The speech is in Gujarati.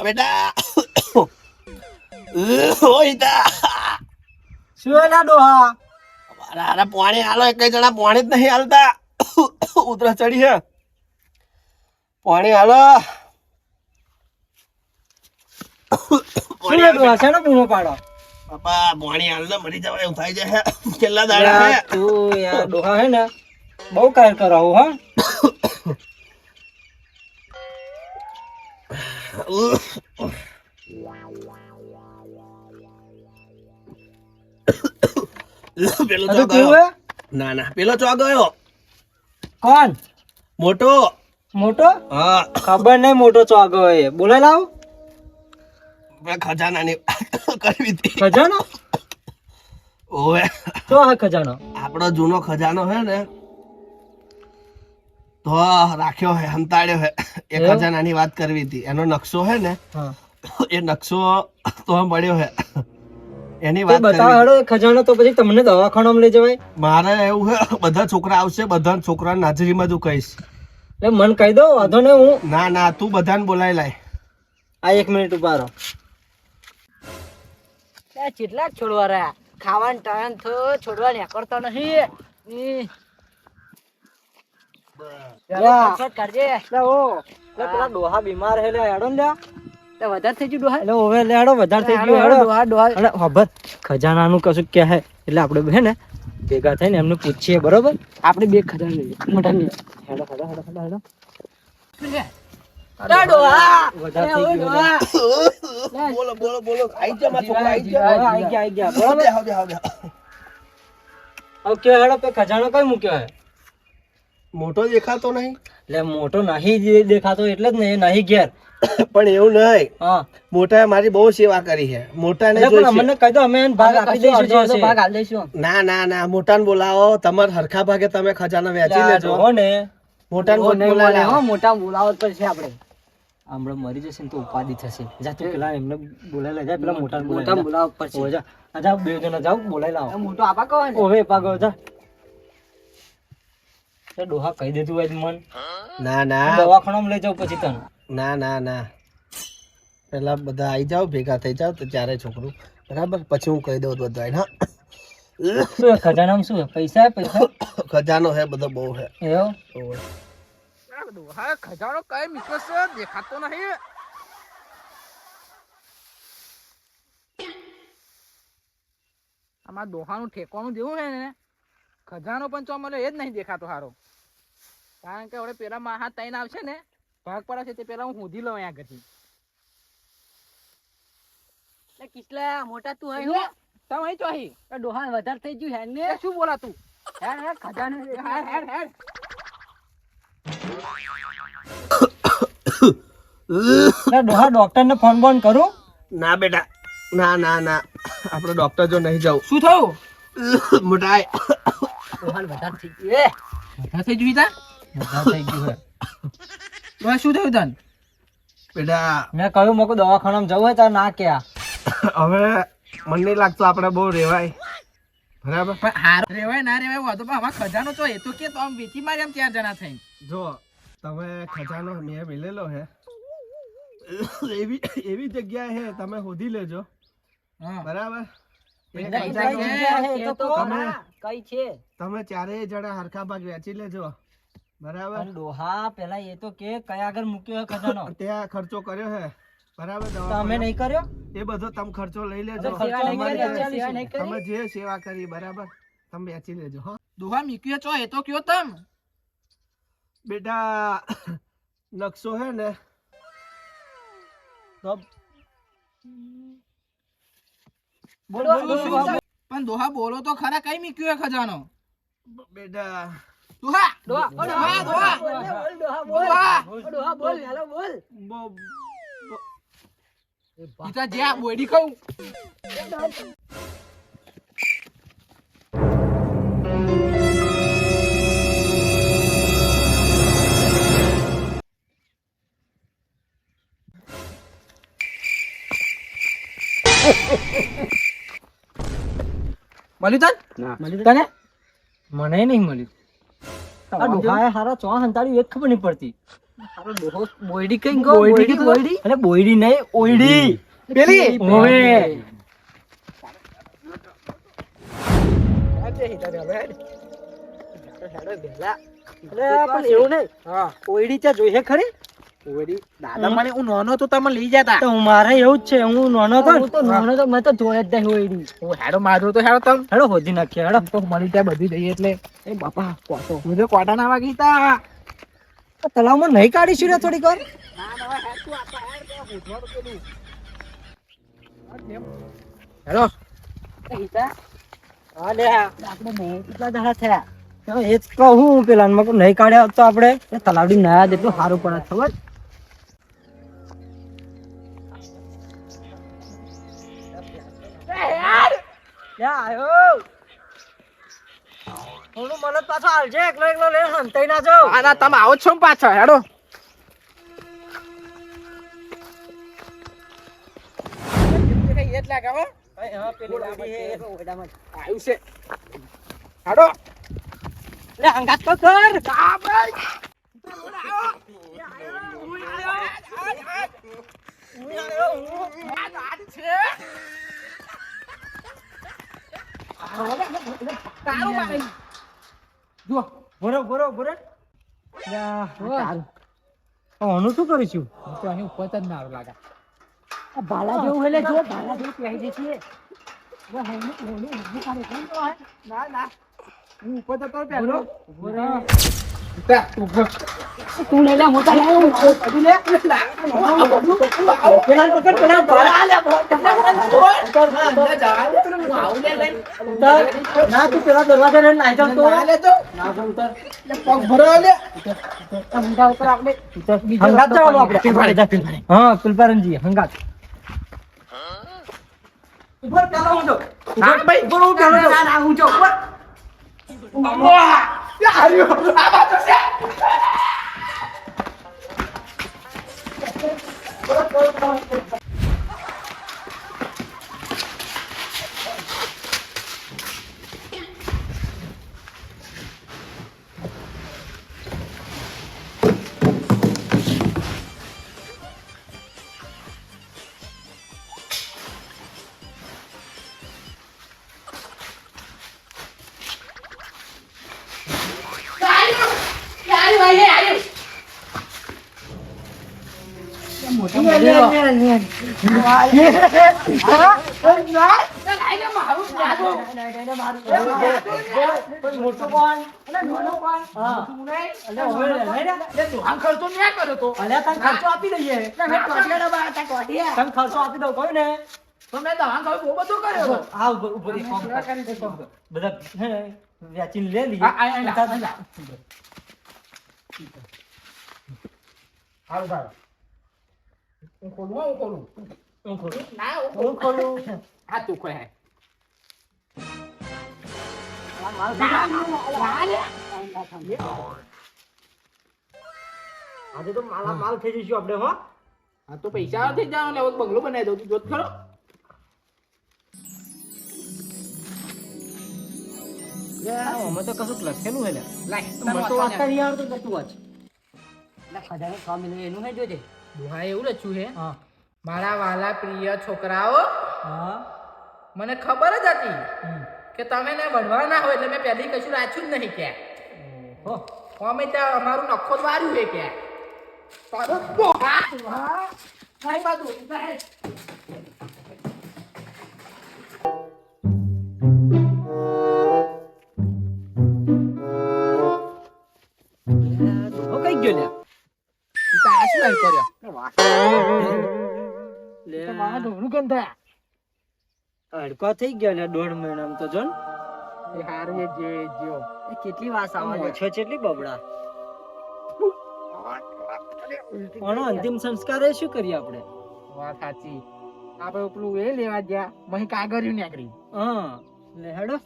બેટા ઓઈતા શું એલા ડોહા અરે પાણી હાલો એક જણા પાણી જ નહીં હાલતા ઉતરા ચડી હે પાણી હાલો શું લે ડોહા શેનો બૂમો પાડો બાપા પાણી હાલ ને મરી જવાય એવું થાય છે છેલ્લા દાડા હે તું યાર ડોહા હે ને બહુ કાયર કરાવું હા પેલો હજુ ચો પીવું ગયો હે? ના ના પેલો ચો ગયો કોણ મોટો મોટો હા ખબર નહીં મોટો ચોગો એ બોલે લાવ મેં ખજાનાની કરવી હતી ખજાનો ઓવે તો હા ખજાનો આપણો જૂનો ખજાનો હે ને તો રાખ્યો હે હંતાડ્યો હે એ એવું? ખજાનાની વાત કરવી હતી એનો નકશો હે ને હા એ નકશો તો મળ્યો હે એની તે વાત બતાવો કરવી હેડો એ ખજાનો તો પછી તમને દવાખાનામાં લઈ જવાય મારે એવું હે બધા છોકરા આવશે બધા છોકરાની હાજરીમાં તું કહીશ એટલે મન કહી દો વાંધો ને હું ના ના તું બધાને બોલાવી લાય આ 1 મિનિટ ઉભા રહો કેટલા છોડવા રહ્યા ખાવાનું ટાઈમ થયો છોડવા નીકળતો નથી પેલા ડોહા બીમાર હે હેડો ને વધારે થઈ ગયું ડોહા એટલે હવે લેડો વધારે થઈ ગયું હેડો અને ખબર ખજાનાનું કશું કે હે એટલે આપણે હે ને ભેગા થઈને એમને પૂછીએ બરોબર આપણે બે ખજાના લઈએ મોટા લઈએ હેડો હેડો હેડો હેડો હેડો વધારે થઈ ગયું બોલો બોલો બોલો આઈ જા મારા છોકરા આઈ જા બરોબર બેહો બેહો બેહો હવે કે હેડો પે ખજાનો કઈ મૂક્યો હે મોટો દેખાતો નહીં એટલે મોટો નહીં દેખાતો એટલે જ ને એ નહીં ઘેર પણ એવું નહીં હા મોટાએ મારી બહુ સેવા કરી છે મોટાને એટલે પણ જોઈશે. અમને કહી દો અમે એને ભાગ આપી દઈશું જે હશે. ભાગ આપી દઈશું ના ના ના મોટાને બોલાવો તમારે હરખા ભાગે તમે ખજાનો વેચી લેજો હો ને મોટાને કોઈ બોલાવો મોટા બોલાવો તો છે આપણે હમણાં મરી જશે ને તો ઉપાધિ થશે જા તું પેલા એમને બોલાવી લેજા પેલા મોટા બોલાવ પડશે જા જા બે જણા જાવ બોલાવી લાવો મોટો આપા કહો ને ઓવે પાગો જા તે ડોહા કહી દેતું હોય મન ના ના દવાખાનામાં લઈ જાવ પછી તને ના ના ના પેલા બધા આવી જાઓ ભેગા થઈ જાઓ તો ચારે છોકરું બરાબર પછી હું કહી દઉં બધા હા શું હે ખજાનામાં શું હે પૈસા પૈસા ખજાનો હે બધો બહુ હે એવું ઓવે. ખજાનો કઈ મિત્ર છે દેખાતો નહીં આમાં દોહાનું ઠેકવાનું જેવું હે ને ખજાનો પણ ચો મને એ જ નહીં દેખાતો હારો કારણ કે હવે પેલા માં હાથ તૈન આવશે ને ભાગ પડાશે તે પેલા હું હોધી લઉં અહીંયા આગળથી કિસલા મોટા તું અહીં તમે અહીં ચો અહીં ડોહા વધારે થઈ ગયું હે ને એ શું બોલા તું હેડ હેડ ખજાનો હેડ હેડ હેડ ડોહા ડોક્ટર ને ફોન બોન કરું ના બેટા ના ના ના આપણે ડોક્ટર જો નહીં જાવ શું થયું મોટા ડોહા વધારે થઈ ગયું વધારે થઈ ગયું તા વધારે થઈ ગયું હે તો શું થયું તન બેટા મેં કહ્યું મોકો દવાખાનામાં જવું હોય તો ના ક્યાં હવે મને નહીં લાગતું આપણે બહુ રેવાય બરાબર પણ હાર રેવાય ના રેવાય વાતો પણ આમાં ખજાનો તો એ તો કે તો આમ વેચી મારી આમ 4 જણા થઈ જો તમે ખજાનો મેં મિલેલો હે એવી એવી જગ્યાએ હે તમે શોધી લેજો હા બરાબર એ કઈ ખજાનો જગ્યાએ? કઈ છે તમે ચારેય જણા હરખા ભાગ વેચી લેજો બરાબર પણ ડોહા પેલા એ તો કે કયા આગળ મૂક્યો હે ખજાનો ત્યાં ખર્ચો કર્યો હે બરાબર તમે દવાખાનો. નહીં કર્યો એ બધો તમે ખર્ચો લઈ લેજો ખર્ચો નહીં તમારે કર્યો, જે- સેવા નહીં કરી. તમે જે સેવા કરી બરાબર તમે વેચી લેજો હા દોહા મીક્યો ચો એ તો કયો તમ બેટા નકશો હે ને તો બોલ બોલ બોલ બોલ. પણ દોહા બોલો તો ખરા કઈ મીક્યો એ ખજાનો બેટા દોહા દોહા દોહા દોહા બોલ હેલો બોલ બો- ઈતા જે આ બોયડી ખાઉં મળ્યું તન ના તને મને નહીં મળ્યું. આ ડોહાએ હારા ચો હંતાડ્યું એ જ ખબર નહીં પડતી. હારો ડોહો બોયડી કઈ ગયો? બોયડી કીધું? બોયડી? અરે બોયડી નહીં, ઓયડી. પેલી? ઓવે. અરે પણ એવું નહીં. હા ઓયડી ત્યાં જોઈએ ખરી? બોયડી દાદા મને હું નાનો તો તમે લઈ જતા. તો મારે એવું જ છે. હું નાનો હતો ને. હું તો નાનો તો મેં તો જોયા જ નહીં ઓયડી. હું હેડો મારું તો હેડો તમે હેડો હોધી નાખીએ હેડો. તો મળી ત્યાં બધી જઈએ એટલે એ બાપા કોટો હું તો કોટા ના વાગી તા. આ તલાવમાં નહીં કાઢીશું રે થોડીક વાર. હેડો હા લે આપણે કેટલા દાડા થયા. હવે એ જ કહું હું પેલા ને નહીં કાઢ્યા હોત તો આપણે એ તલાવડી નાયા એટલું સારું પડે ખબર. થોડું મને પાછો હાલજે. એકલો એકલો લઈને હંતાઈ ના જાઉં. આના તમે આવો જ છો ને પાછા હેડો. એ જ લાગે હો. હા, પેલી ગાડી છે, એ ઓરડામાં જ. આવ્યું છે હેડો. લે હંગાત તો કર. જુઓ બોરો બોરો બોરો. આનું શું કરીશું? તો અહીં ઉપર જ ના લાગે. આ ભાલા જેવું એટલે જો ભાલા જેવું પહેરી છે. ના ના હું ઉપર જતો પહેલો. બોરો. તું લઈ લે મોટા લાવ હજુ લે. પેલા પકડ પેલા ભાલા લે. ના તું પેલા દરવાજા લઈને નાઈ જાવ તો. ના લે તો. ના જાવ ઉતર. પગ ભરો લે. મોટા ઉપર આપણે હંગાત ચાલો આપણે. હા કુલપારનજી હંગાત. ઉપર ચાલો હું જો. ના ભાઈ ઉપર હું ચાલો જો. ના હું જો ઉપર મોટો કોણ? ખર્ચો મેં કર્યો તો. અલ્યા તને ખર્ચો આપી દઈએ. તને ખર્ચો આપી દઉં કહ્યું ને. તો મેં દવા ખાવ બહુ બધો કર્યો તો. હા ઉપર ઉપર એક કામ કર. એક કામ કર. બધા હે ને વેચીને લે લઈએ. સારું સારું. હું ખોલું હું ખોલું. હું ખોલું. ના હું ખોલું. હા તું ખોલ હે. આજે તો માલા માલ થઈ જઈશું આપણે હો. હા તો પૈસા થઈ જાવ ને હવે બંગલો બનાવી દઉં તું જોત ખરો. અમે તો કશું લખેલું હે લે. લાય મને તો વાંચતા નહીં આવડતું તો તું વાંચ. એટલે ખજાનો સ્વામી એનું હે જોજે. દુહા એવું લખ્યું હે. હા મારા વાલા પ્રિય છોકરાઓ, હા મને ખબર જ હતી કે તમે ને ભણવા ના હોય એટલે મેં પહેલી કશું રાખ્યું જ નહીં ક્યાં. હો અમે ત્યાં અમારું નખો જ વાર્યું છે ક્યાં. તારો ડોહા. કાંઈ બાજુ કાંઈ. હો કઈ ગયો લે. ઈ તો આ શું લાઈન કર્યો? લે તો મારા ઢોરું કેમ થયા? હડકો થઈ ગયો લે 1.5 મહિનામાં તો જોન. એ હારું એ જ્યો. એ કેટલી વાસ આવે છે. ઓછો કેટલી બબડા. આનો અંતિમ સંસ્કાર એ શું કરીએ આપણે? વાત સાચી. આપણે પેલું એ લેવા ગયા મહી કાગળિયું નીકળી. હા લે હેડો.